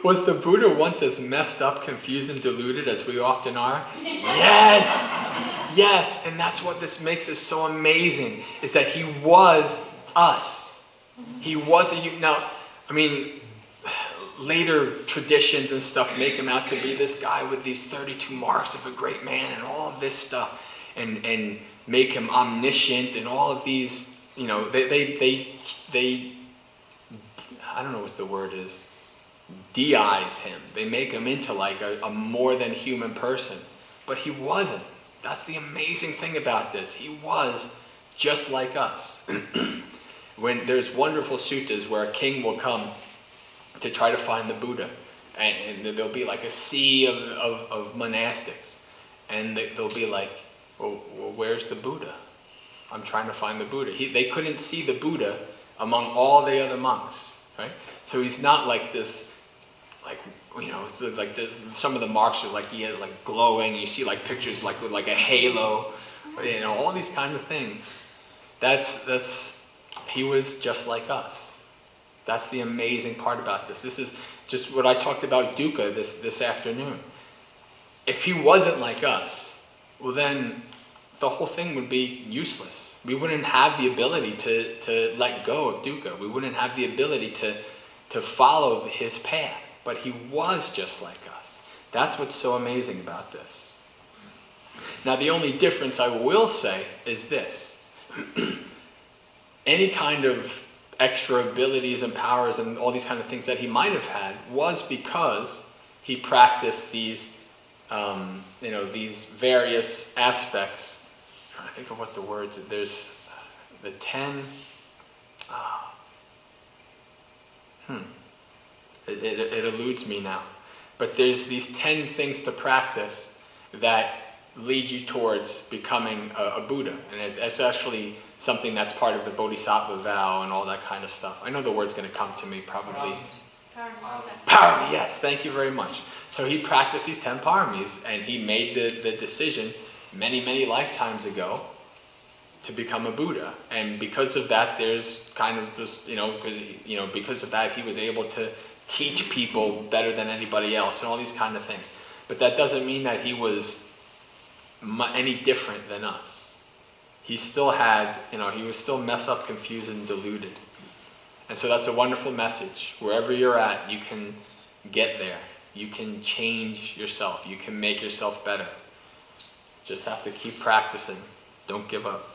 Was the Buddha once as messed up, confused, and deluded as we often are? Yes! Yes! And that's what this makes it so amazing, is that he was us. He was now, I mean, later traditions and stuff make him out to be this guy with these 32 marks of a great man and all of this stuff, and make him omniscient and all of these, you know, they I don't know what the word is, deize him. They make him into like a more than human person. But he wasn't. That's the amazing thing about this. He was just like us. When there's wonderful suttas where a king will come to try to find the Buddha, and there'll be like a sea of monastics, and they'll be like, well, where's the Buddha? I'm trying to find the Buddha. They couldn't see the Buddha among all the other monks, right? So he's not like this, like, you know, it's like this, some of the marks are like he has like glowing. You see like pictures like with like a halo, you know, all these kind of things. He was just like us. That's the amazing part about this. This is just what I talked about dukkha this afternoon. If he wasn't like us, well then the whole thing would be useless. We wouldn't have the ability to let go of dukkha. We wouldn't have the ability to follow his path. But he was just like us. That's what's so amazing about this. Now the only difference I will say is this. Any kind of extra abilities and powers and all these kind of things that he might have had was because he practiced these, these various aspects. I'm trying to think of what the words. There's the 10. It eludes me now. But there's these 10 things to practice that lead you towards becoming a Buddha, and it's actually something that's part of the Bodhisattva vow and all that kind of stuff. I know the word's going to come to me probably. Parami, yes, thank you very much. So he practiced these 10 paramis, and he made the decision many, many lifetimes ago to become a Buddha. And because of that, there's kind of this, because of that, he was able to teach people better than anybody else and all these kind of things. But that doesn't mean that he was any different than us. He still had, he was still messed up, confused, and deluded. And so that's a wonderful message. Wherever you're at, you can get there. You can change yourself. You can make yourself better. Just have to keep practicing. Don't give up.